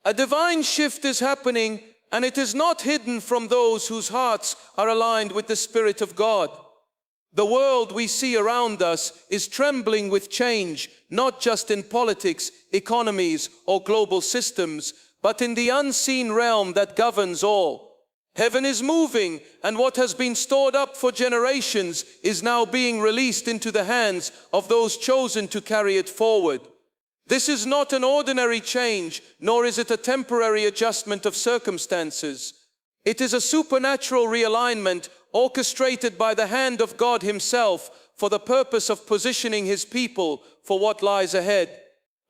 A divine shift is happening, and it is not hidden from those whose hearts are aligned with the Spirit of God. The world we see around us is trembling with change, not just in politics, economies, or global systems, but in the unseen realm that governs all. Heaven is moving, and what has been stored up for generations is now being released into the hands of those chosen to carry it forward. This is not an ordinary change, nor is it a temporary adjustment of circumstances. It is a supernatural realignment orchestrated by the hand of God Himself for the purpose of positioning His people for what lies ahead.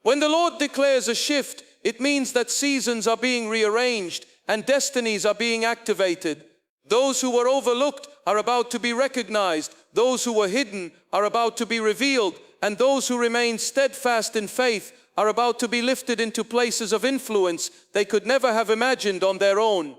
When the Lord declares a shift, it means that seasons are being rearranged and destinies are being activated. Those who were overlooked are about to be recognized. Those who were hidden are about to be revealed. And those who remain steadfast in faith are about to be lifted into places of influence they could never have imagined on their own.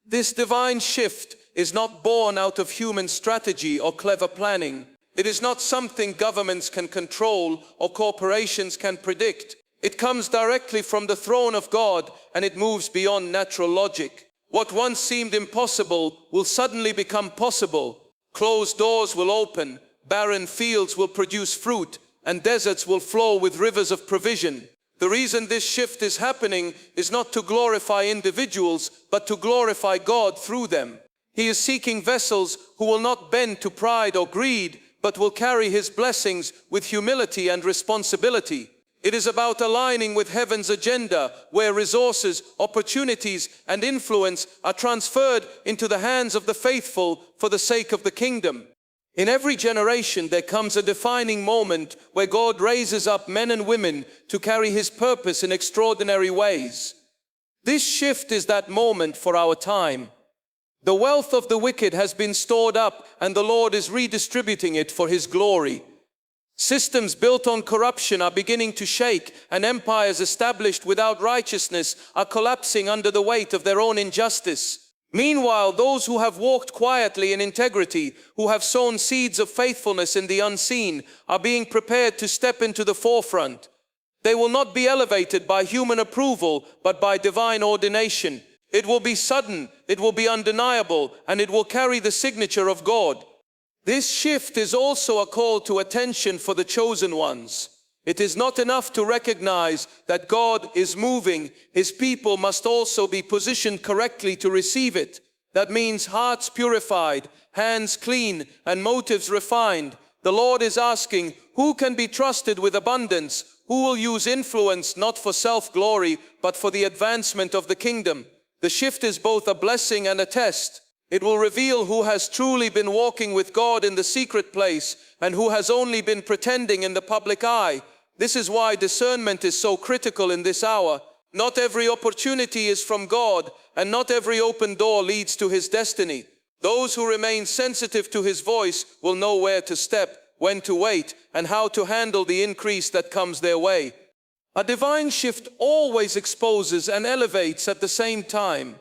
This divine shift is not born out of human strategy or clever planning. It is not something governments can control or corporations can predict. It comes directly from the throne of God, and it moves beyond natural logic. What once seemed impossible will suddenly become possible. Closed doors will open. Barren fields will produce fruit, and deserts will flow with rivers of provision. The reason this shift is happening is not to glorify individuals, but to glorify God through them. He is seeking vessels who will not bend to pride or greed, but will carry His blessings with humility and responsibility. It is about aligning with heaven's agenda, where resources, opportunities, and influence are transferred into the hands of the faithful for the sake of the kingdom. In every generation, there comes a defining moment where God raises up men and women to carry His purpose in extraordinary ways. This shift is that moment for our time. The wealth of the wicked has been stored up, and the Lord is redistributing it for His glory. Systems built on corruption are beginning to shake, and empires established without righteousness are collapsing under the weight of their own injustice. Meanwhile, those who have walked quietly in integrity, who have sown seeds of faithfulness in the unseen, are being prepared to step into the forefront. They will not be elevated by human approval, but by divine ordination. It will be sudden, it will be undeniable, and it will carry the signature of God. This shift is also a call to attention for the chosen ones. It is not enough to recognize that God is moving. His people must also be positioned correctly to receive it. That means hearts purified, hands clean, and motives refined. The Lord is asking, who can be trusted with abundance? Who will use influence not for self-glory, but for the advancement of the kingdom? The shift is both a blessing and a test. It will reveal who has truly been walking with God in the secret place and who has only been pretending in the public eye. This is why discernment is so critical in this hour. Not every opportunity is from God, and not every open door leads to His destiny. Those who remain sensitive to His voice will know where to step, when to wait, and how to handle the increase that comes their way. A divine shift always exposes and elevates at the same time.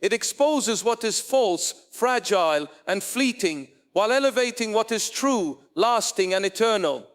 It exposes what is false, fragile, and fleeting, while elevating what is true, lasting, and eternal.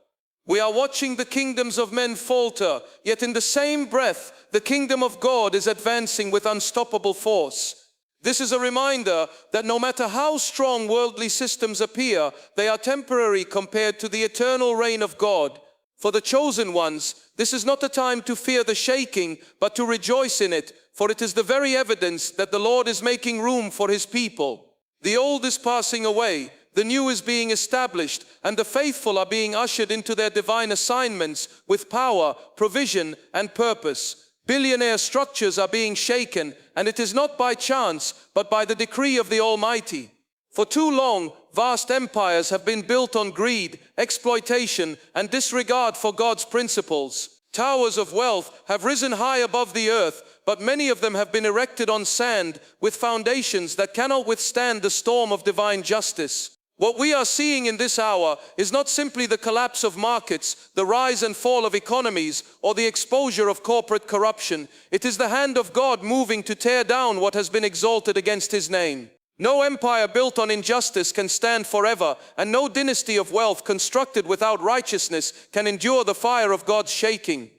We are watching the kingdoms of men falter, yet in the same breath, the kingdom of God is advancing with unstoppable force. This is a reminder that no matter how strong worldly systems appear, they are temporary compared to the eternal reign of God. For the chosen ones, this is not a time to fear the shaking, but to rejoice in it, for it is the very evidence that the Lord is making room for His people. The old is passing away, the new is being established, and the faithful are being ushered into their divine assignments with power, provision, and purpose. Billionaire structures are being shaken, and it is not by chance, but by the decree of the Almighty. For too long, vast empires have been built on greed, exploitation, and disregard for God's principles. Towers of wealth have risen high above the earth, but many of them have been erected on sand with foundations that cannot withstand the storm of divine justice. What we are seeing in this hour is not simply the collapse of markets, the rise and fall of economies, or the exposure of corporate corruption. It is the hand of God moving to tear down what has been exalted against His name. No empire built on injustice can stand forever, and no dynasty of wealth constructed without righteousness can endure the fire of God's shaking.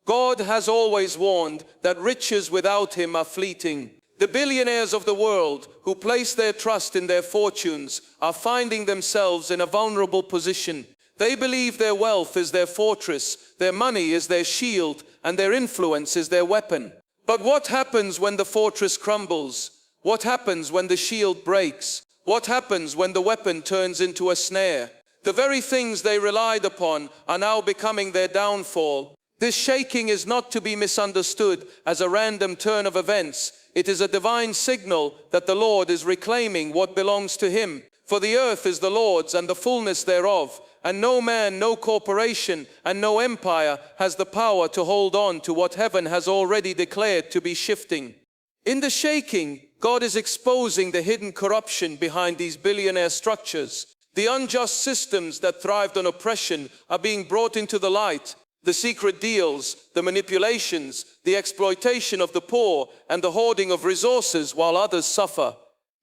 God has always warned that riches without him are fleeting. The billionaires of the world who place their trust in their fortunes are finding themselves in a vulnerable position. They believe their wealth is their fortress, their money is their shield, and their influence is their weapon. But what happens when the fortress crumbles? What happens when the shield breaks? What happens when the weapon turns into a snare? The very things they relied upon are now becoming their downfall. This shaking is not to be misunderstood as a random turn of events. It is a divine signal that the Lord is reclaiming what belongs to him. For the earth is the Lord's and the fullness thereof, and no man, no corporation, and no empire has the power to hold on to what heaven has already declared to be shifting. In the shaking, God is exposing the hidden corruption behind these billionaire structures. The unjust systems that thrived on oppression are being brought into the light. The secret deals, the manipulations, the exploitation of the poor, and the hoarding of resources while others suffer.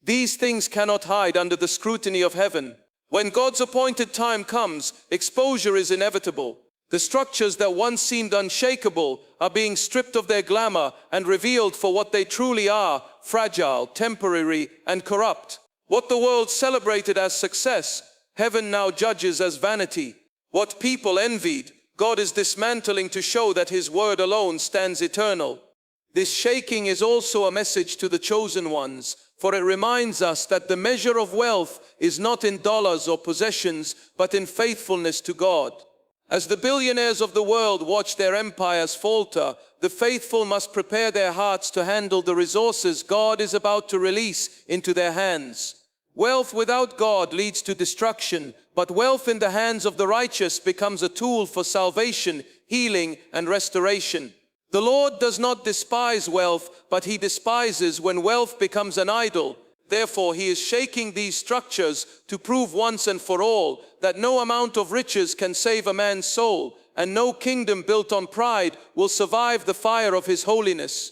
These things cannot hide under the scrutiny of heaven. When God's appointed time comes, exposure is inevitable. The structures that once seemed unshakable are being stripped of their glamour and revealed for what they truly are: fragile, temporary, and corrupt. What the world celebrated as success, heaven now judges as vanity. What people envied, God is dismantling to show that his word alone stands eternal. This shaking is also a message to the chosen ones, for it reminds us that the measure of wealth is not in dollars or possessions, but in faithfulness to God. As the billionaires of the world watch their empires falter, the faithful must prepare their hearts to handle the resources God is about to release into their hands. Wealth without God leads to destruction, but wealth in the hands of the righteous becomes a tool for salvation, healing, and restoration. The Lord does not despise wealth, but he despises when wealth becomes an idol. Therefore, he is shaking these structures to prove once and for all that no amount of riches can save a man's soul, and no kingdom built on pride will survive the fire of his holiness.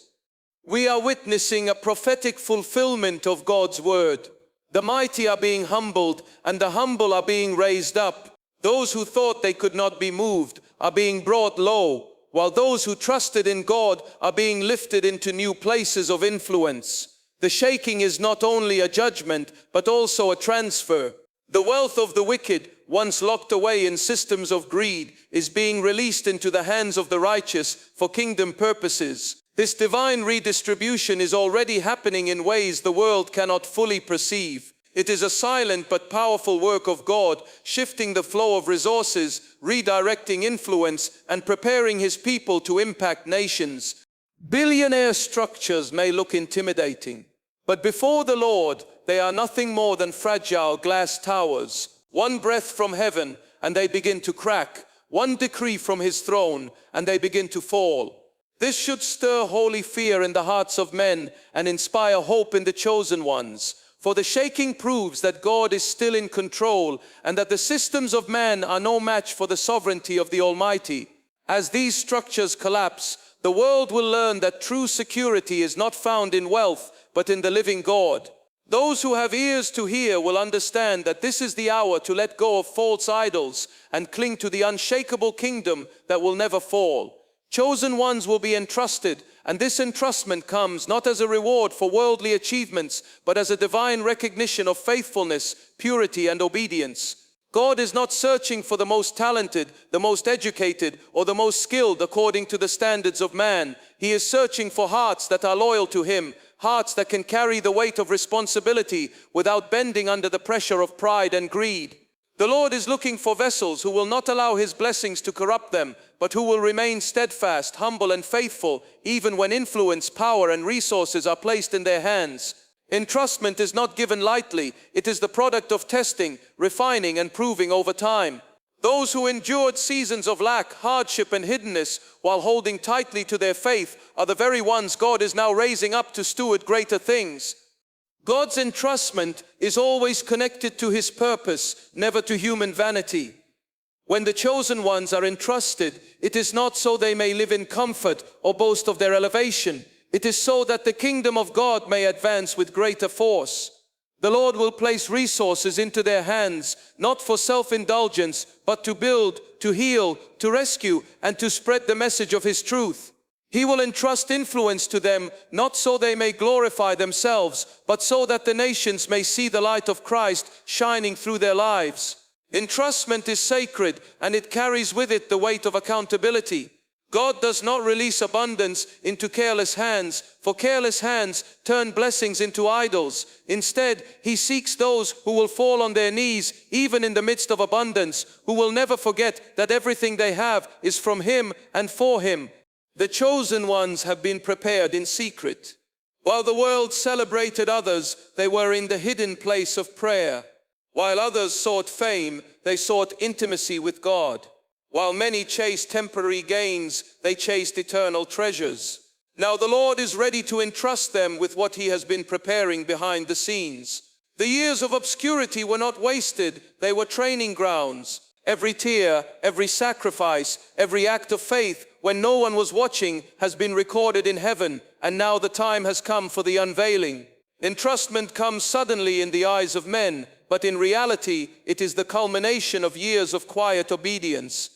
We are witnessing a prophetic fulfillment of God's word. The mighty are being humbled, and the humble are being raised up. Those who thought they could not be moved are being brought low, while those who trusted in God are being lifted into new places of influence. The shaking is not only a judgment, but also a transfer. The wealth of the wicked, once locked away in systems of greed, is being released into the hands of the righteous for kingdom purposes. This divine redistribution is already happening in ways the world cannot fully perceive. It is a silent but powerful work of God, shifting the flow of resources, redirecting influence, and preparing his people to impact nations. Billionaire structures may look intimidating, but before the Lord, they are nothing more than fragile glass towers. One breath from heaven, and they begin to crack. One decree from his throne, and they begin to fall. This should stir holy fear in the hearts of men and inspire hope in the chosen ones. For the shaking proves that God is still in control and that the systems of man are no match for the sovereignty of the Almighty. As these structures collapse, the world will learn that true security is not found in wealth, but in the living God. Those who have ears to hear will understand that this is the hour to let go of false idols and cling to the unshakable kingdom that will never fall. Chosen ones will be entrusted, and this entrustment comes not as a reward for worldly achievements, but as a divine recognition of faithfulness, purity, and obedience. God is not searching for the most talented, the most educated, or the most skilled according to the standards of man. He is searching for hearts that are loyal to him, hearts that can carry the weight of responsibility without bending under the pressure of pride and greed. The Lord is looking for vessels who will not allow his blessings to corrupt them, but who will remain steadfast, humble, and faithful, even when influence, power, and resources are placed in their hands. Entrustment is not given lightly. It is the product of testing, refining, and proving over time. Those who endured seasons of lack, hardship, and hiddenness while holding tightly to their faith are the very ones God is now raising up to steward greater things. God's entrustment is always connected to his purpose, never to human vanity. When the chosen ones are entrusted, it is not so they may live in comfort or boast of their elevation. It is so that the kingdom of God may advance with greater force. The Lord will place resources into their hands, not for self-indulgence, but to build, to heal, to rescue, and to spread the message of His truth. He will entrust influence to them, not so they may glorify themselves, but so that the nations may see the light of Christ shining through their lives. Entrustment is sacred, and it carries with it the weight of accountability. God does not release abundance into careless hands, for careless hands turn blessings into idols. Instead, He seeks those who will fall on their knees, even in the midst of abundance, who will never forget that everything they have is from Him and for Him. The chosen ones have been prepared in secret. While the world celebrated others, they were in the hidden place of prayer. While others sought fame, they sought intimacy with God. While many chased temporary gains, they chased eternal treasures. Now the Lord is ready to entrust them with what He has been preparing behind the scenes. The years of obscurity were not wasted, they were training grounds. Every tear, every sacrifice, every act of faith, when no one was watching, has been recorded in heaven, and now the time has come for the unveiling. Entrustment comes suddenly in the eyes of men, but in reality, it is the culmination of years of quiet obedience.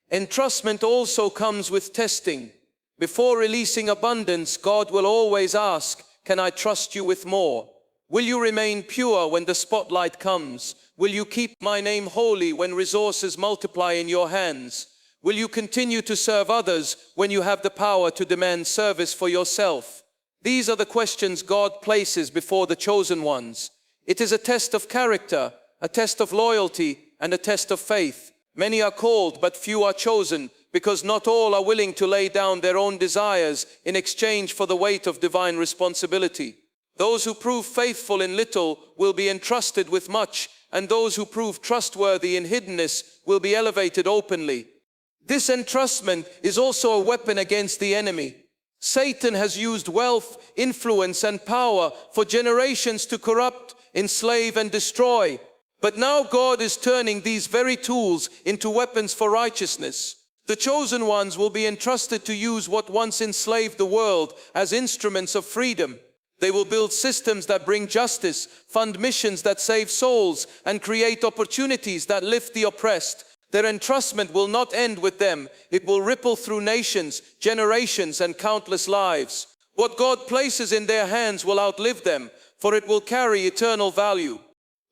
Entrustment also comes with testing. Before releasing abundance, God will always ask, "Can I trust you with more? Will you remain pure when the spotlight comes? Will you keep my name holy when resources multiply in your hands? Will you continue to serve others when you have the power to demand service for yourself?" These are the questions God places before the chosen ones. It is a test of character, a test of loyalty, and a test of faith. Many are called, but few are chosen, because not all are willing to lay down their own desires in exchange for the weight of divine responsibility. Those who prove faithful in little will be entrusted with much, and those who prove trustworthy in hiddenness will be elevated openly. This entrustment is also a weapon against the enemy. Satan has used wealth, influence, and power for generations to corrupt, enslave, and destroy. But now God is turning these very tools into weapons for righteousness. The chosen ones will be entrusted to use what once enslaved the world as instruments of freedom. They will build systems that bring justice, fund missions that save souls, and create opportunities that lift the oppressed. Their entrustment will not end with them. It will ripple through nations, generations, and countless lives. What God places in their hands will outlive them, for it will carry eternal value.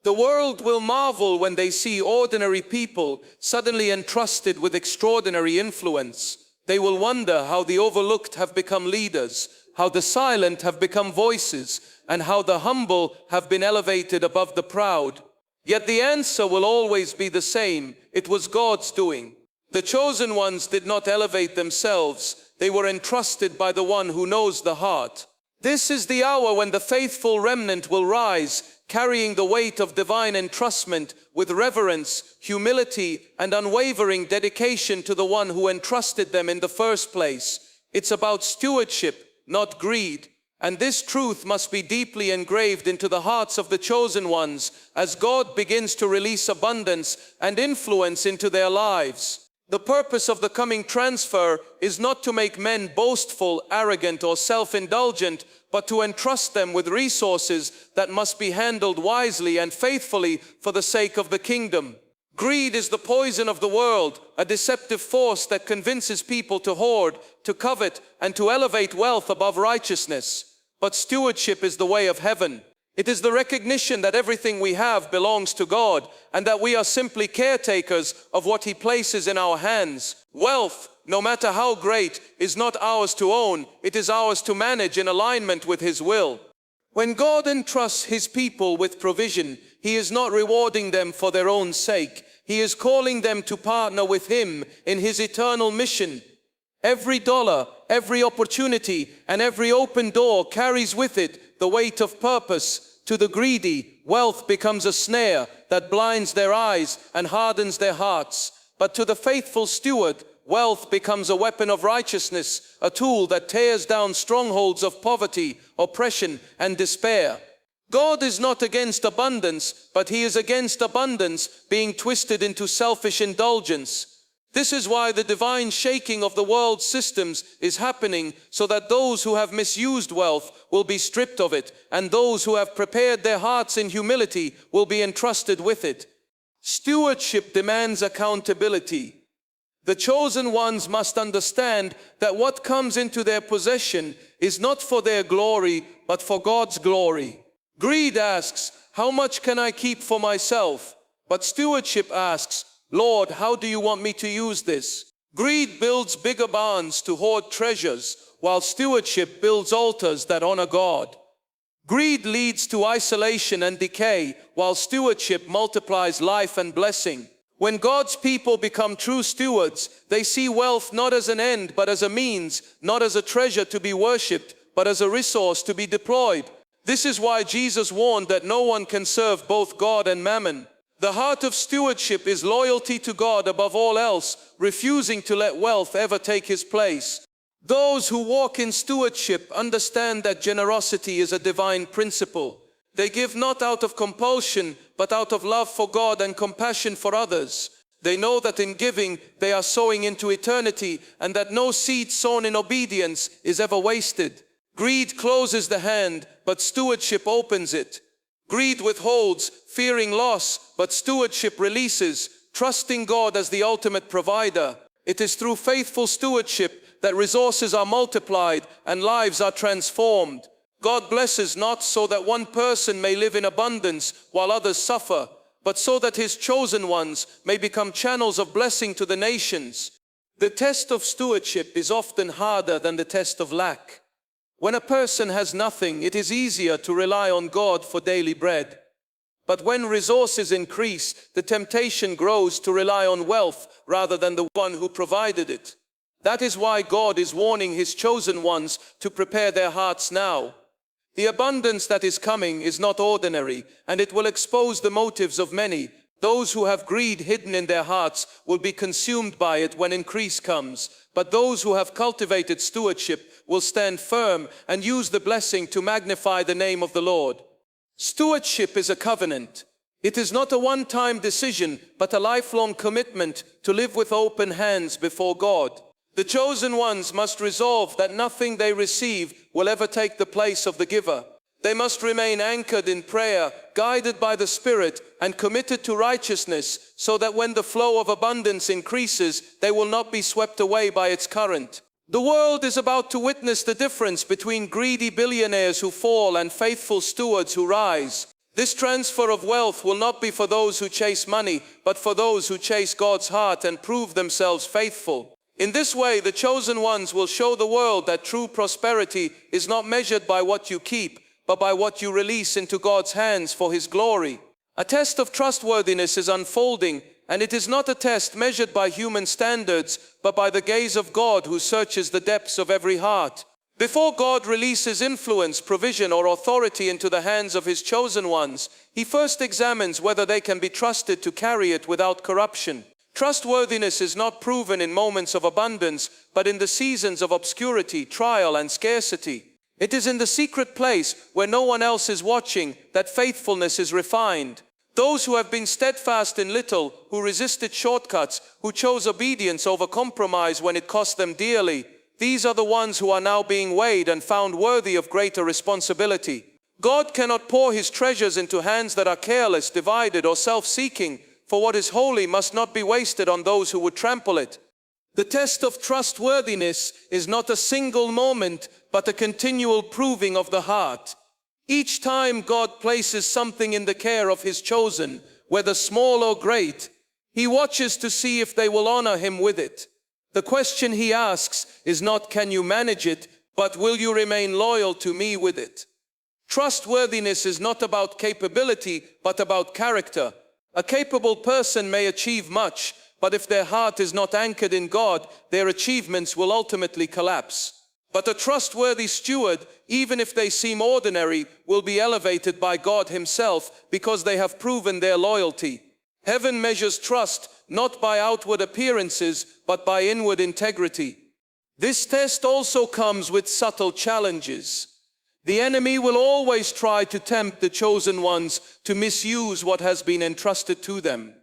The world will marvel when they see ordinary people suddenly entrusted with extraordinary influence. They will wonder how the overlooked have become leaders, how the silent have become voices, and how the humble have been elevated above the proud. Yet the answer will always be the same. It was God's doing. The chosen ones did not elevate themselves. They were entrusted by the one who knows the heart. This is the hour when the faithful remnant will rise, carrying the weight of divine entrustment with reverence, humility, and unwavering dedication to the one who entrusted them in the first place. It's about stewardship, not greed. And this truth must be deeply engraved into the hearts of the chosen ones as God begins to release abundance and influence into their lives. The purpose of the coming transfer is not to make men boastful, arrogant, or self-indulgent, but to entrust them with resources that must be handled wisely and faithfully for the sake of the kingdom. Greed is the poison of the world, a deceptive force that convinces people to hoard, to covet, and to elevate wealth above righteousness. But stewardship is the way of heaven. It is the recognition that everything we have belongs to God, and that we are simply caretakers of what He places in our hands. Wealth, no matter how great, is not ours to own. It is ours to manage in alignment with His will. When God entrusts His people with provision, He is not rewarding them for their own sake. He is calling them to partner with Him in His eternal mission. Every dollar, every opportunity, and every open door carries with it the weight of purpose. To the greedy, wealth becomes a snare that blinds their eyes and hardens their hearts. But to the faithful steward, wealth becomes a weapon of righteousness, a tool that tears down strongholds of poverty, oppression, and despair. God is not against abundance, but He is against abundance being twisted into selfish indulgence. This is why the divine shaking of the world's systems is happening, so that those who have misused wealth will be stripped of it, and those who have prepared their hearts in humility will be entrusted with it. Stewardship demands accountability. The chosen ones must understand that what comes into their possession is not for their glory, but for God's glory. Greed asks, "How much can I keep for myself?" But stewardship asks, "Lord, how do you want me to use this?" Greed builds bigger barns to hoard treasures, while stewardship builds altars that honor God. Greed leads to isolation and decay, while stewardship multiplies life and blessing. When God's people become true stewards, they see wealth not as an end, but as a means, not as a treasure to be worshipped, but as a resource to be deployed. This is why Jesus warned that no one can serve both God and mammon. The heart of stewardship is loyalty to God above all else, refusing to let wealth ever take his place. Those who walk in stewardship understand that generosity is a divine principle. They give not out of compulsion, but out of love for God and compassion for others. They know that in giving, they are sowing into eternity, and that no seed sown in obedience is ever wasted. Greed closes the hand, but stewardship opens it. Greed withholds, fearing loss, but stewardship releases, trusting God as the ultimate provider. It is through faithful stewardship that resources are multiplied and lives are transformed. God blesses not so that one person may live in abundance while others suffer, but so that his chosen ones may become channels of blessing to the nations. The test of stewardship is often harder than the test of lack. When a person has nothing, it is easier to rely on God for daily bread. But when resources increase, the temptation grows to rely on wealth rather than the one who provided it. That is why God is warning his chosen ones to prepare their hearts now. The abundance that is coming is not ordinary, and it will expose the motives of many. Those who have greed hidden in their hearts will be consumed by it when increase comes. But those who have cultivated stewardship will stand firm and use the blessing to magnify the name of the Lord. Stewardship is a covenant. It is not a one-time decision, but a lifelong commitment to live with open hands before God. The chosen ones must resolve that nothing they receive will ever take the place of the giver. They must remain anchored in prayer, guided by the Spirit, and committed to righteousness, so that when the flow of abundance increases, they will not be swept away by its current. The world is about to witness the difference between greedy billionaires who fall and faithful stewards who rise. This transfer of wealth will not be for those who chase money, but for those who chase God's heart and prove themselves faithful. In this way, the chosen ones will show the world that true prosperity is not measured by what you keep, but by what you release into God's hands for His glory. A test of trustworthiness is unfolding, and it is not a test measured by human standards, but by the gaze of God who searches the depths of every heart. Before God releases influence, provision, or authority into the hands of His chosen ones, He first examines whether they can be trusted to carry it without corruption. Trustworthiness is not proven in moments of abundance, but in the seasons of obscurity, trial, and scarcity. It is in the secret place where no one else is watching that faithfulness is refined. Those who have been steadfast in little, who resisted shortcuts, who chose obedience over compromise when it cost them dearly, these are the ones who are now being weighed and found worthy of greater responsibility. God cannot pour His treasures into hands that are careless, divided, or self-seeking, for what is holy must not be wasted on those who would trample it. The test of trustworthiness is not a single moment, but a continual proving of the heart. Each time God places something in the care of His chosen, whether small or great, He watches to see if they will honor Him with it. The question He asks is not, can you manage it, but will you remain loyal to me with it? Trustworthiness is not about capability, but about character. A capable person may achieve much, but if their heart is not anchored in God, their achievements will ultimately collapse. But a trustworthy steward, even if they seem ordinary, will be elevated by God Himself because they have proven their loyalty. Heaven measures trust not by outward appearances, but by inward integrity. This test also comes with subtle challenges. The enemy will always try to tempt the chosen ones to misuse what has been entrusted to them.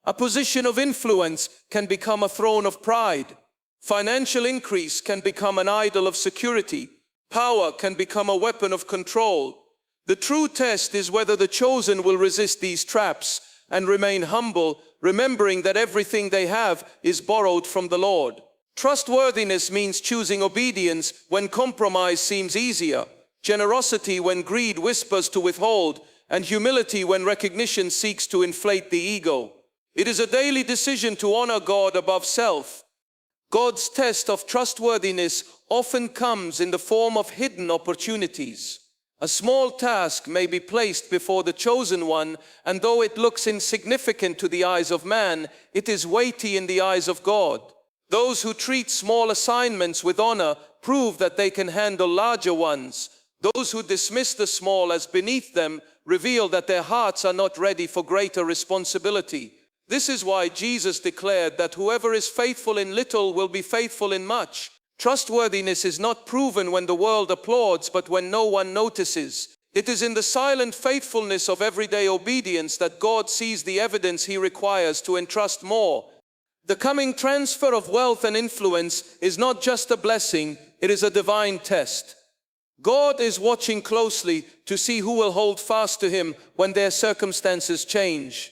A position of influence can become a throne of pride. Financial increase can become an idol of security. Power can become a weapon of control. The true test is whether the chosen will resist these traps and remain humble, remembering that everything they have is borrowed from the Lord. Trustworthiness means choosing obedience when compromise seems easier, generosity when greed whispers to withhold, and humility when recognition seeks to inflate the ego. It is a daily decision to honor God above self. God's test of trustworthiness often comes in the form of hidden opportunities. A small task may be placed before the chosen one, and though it looks insignificant to the eyes of man, it is weighty in the eyes of God. Those who treat small assignments with honor prove that they can handle larger ones. Those who dismiss the small as beneath them reveal that their hearts are not ready for greater responsibility. This is why Jesus declared that whoever is faithful in little will be faithful in much. Trustworthiness is not proven when the world applauds, but when no one notices. It is in the silent faithfulness of everyday obedience that God sees the evidence He requires to entrust more. The coming transfer of wealth and influence is not just a blessing, it is a divine test. God is watching closely to see who will hold fast to Him when their circumstances change.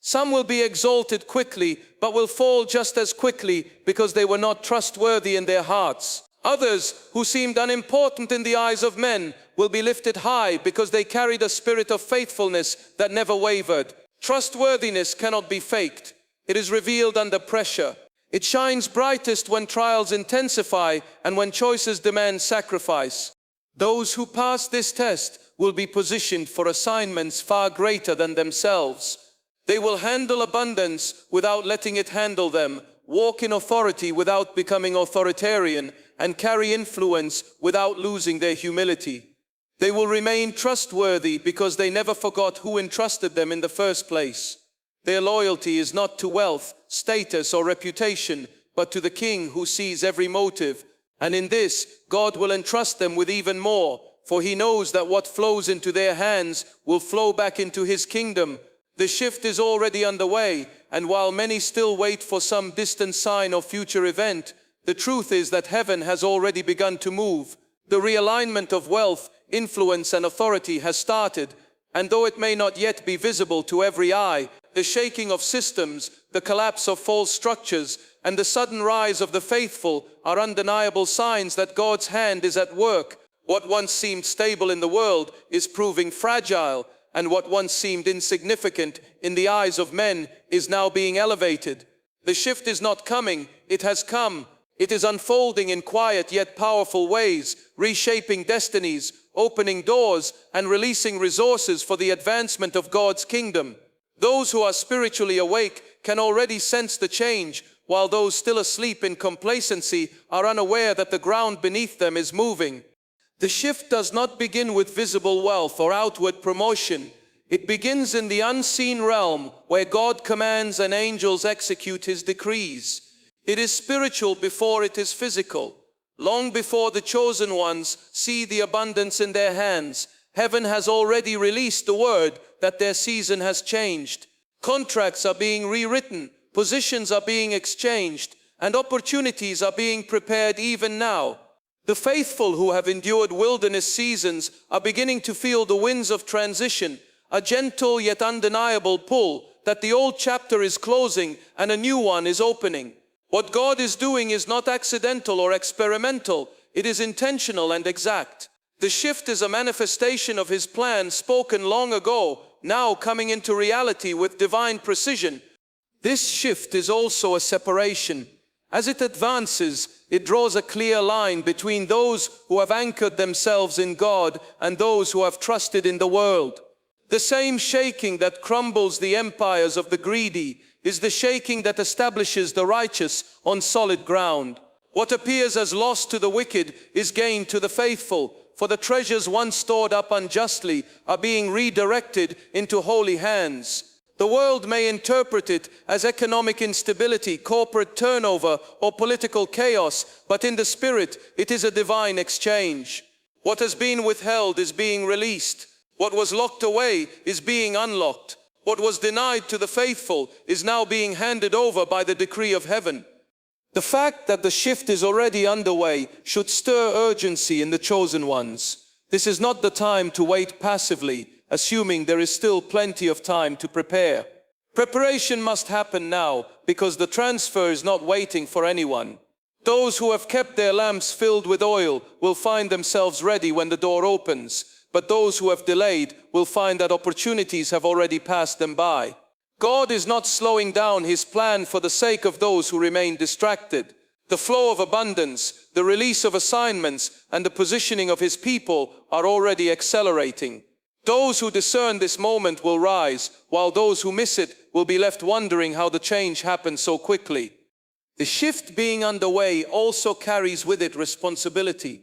Some will be exalted quickly, but will fall just as quickly because they were not trustworthy in their hearts. Others, who seemed unimportant in the eyes of men, will be lifted high because they carried a spirit of faithfulness that never wavered. Trustworthiness cannot be faked. It is revealed under pressure. It shines brightest when trials intensify and when choices demand sacrifice. Those who pass this test will be positioned for assignments far greater than themselves. They will handle abundance without letting it handle them, walk in authority without becoming authoritarian, and carry influence without losing their humility. They will remain trustworthy because they never forgot who entrusted them in the first place. Their loyalty is not to wealth, status, or reputation, but to the King who sees every motive. And in this, God will entrust them with even more, for He knows that what flows into their hands will flow back into His kingdom. The shift is already underway, and while many still wait for some distant sign or future event, the truth is that heaven has already begun to move. The realignment of wealth, influence, and authority has started, and though it may not yet be visible to every eye, the shaking of systems, the collapse of false structures, and the sudden rise of the faithful are undeniable signs that God's hand is at work. What once seemed stable in the world is proving fragile, and what once seemed insignificant in the eyes of men is now being elevated. The shift is not coming, it has come. It is unfolding in quiet yet powerful ways, reshaping destinies, opening doors, and releasing resources for the advancement of God's kingdom. Those who are spiritually awake can already sense the change, while those still asleep in complacency are unaware that the ground beneath them is moving. The shift does not begin with visible wealth or outward promotion. It begins in the unseen realm where God commands and angels execute His decrees. It is spiritual before it is physical. Long before the chosen ones see the abundance in their hands, heaven has already released the word that their season has changed. Contracts are being rewritten, positions are being exchanged, and opportunities are being prepared even now. The faithful who have endured wilderness seasons are beginning to feel the winds of transition, a gentle yet undeniable pull that the old chapter is closing and a new one is opening. What God is doing is not accidental or experimental, it is intentional and exact. The shift is a manifestation of His plan spoken long ago, now coming into reality with divine precision. This shift is also a separation. As it advances, it draws a clear line between those who have anchored themselves in God and those who have trusted in the world. The same shaking that crumbles the empires of the greedy is the shaking that establishes the righteous on solid ground. What appears as loss to the wicked is gain to the faithful, for the treasures once stored up unjustly are being redirected into holy hands. The world may interpret it as economic instability, corporate turnover, or political chaos, but in the spirit, it is a divine exchange. What has been withheld is being released. What was locked away is being unlocked. What was denied to the faithful is now being handed over by the decree of heaven. The fact that the shift is already underway should stir urgency in the chosen ones. This is not the time to wait passively, assuming there is still plenty of time to prepare. Preparation must happen now, because the transfer is not waiting for anyone. Those who have kept their lamps filled with oil will find themselves ready when the door opens, but those who have delayed will find that opportunities have already passed them by. God is not slowing down his plan for the sake of those who remain distracted. The flow of abundance, the release of assignments, and the positioning of his people are already accelerating. Those who discern this moment will rise, while those who miss it will be left wondering how the change happened so quickly. The shift being underway also carries with it responsibility.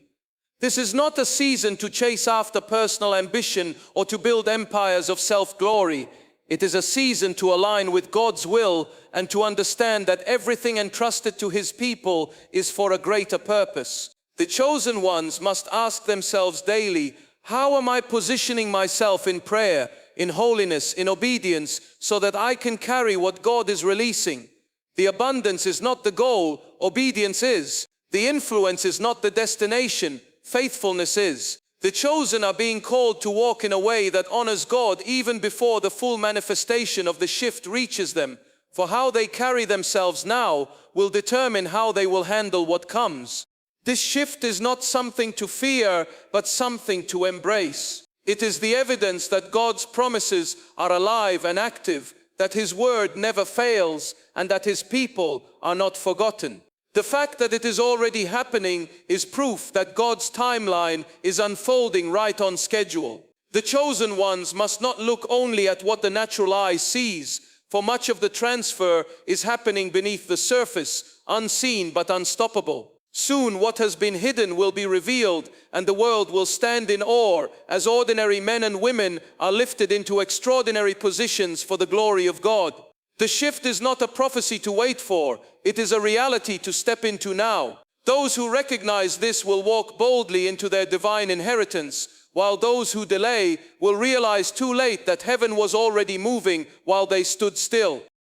This is not a season to chase after personal ambition or to build empires of self-glory. It is a season to align with God's will and to understand that everything entrusted to his people is for a greater purpose. The chosen ones must ask themselves daily, how am I positioning myself in prayer, in holiness, in obedience, so that I can carry what God is releasing? The abundance is not the goal, obedience is. The influence is not the destination, faithfulness is. The chosen are being called to walk in a way that honors God even before the full manifestation of the shift reaches them. For how they carry themselves now will determine how they will handle what comes. This shift is not something to fear, but something to embrace. It is the evidence that God's promises are alive and active, that his word never fails, and that his people are not forgotten. The fact that it is already happening is proof that God's timeline is unfolding right on schedule. The chosen ones must not look only at what the natural eye sees, for much of the transfer is happening beneath the surface, unseen but unstoppable. Soon what has been hidden will be revealed, and the world will stand in awe as ordinary men and women are lifted into extraordinary positions for the glory of God. The shift is not a prophecy to wait for, it is a reality to step into now. Those who recognize this will walk boldly into their divine inheritance, while those who delay will realize too late that heaven was already moving while they stood still.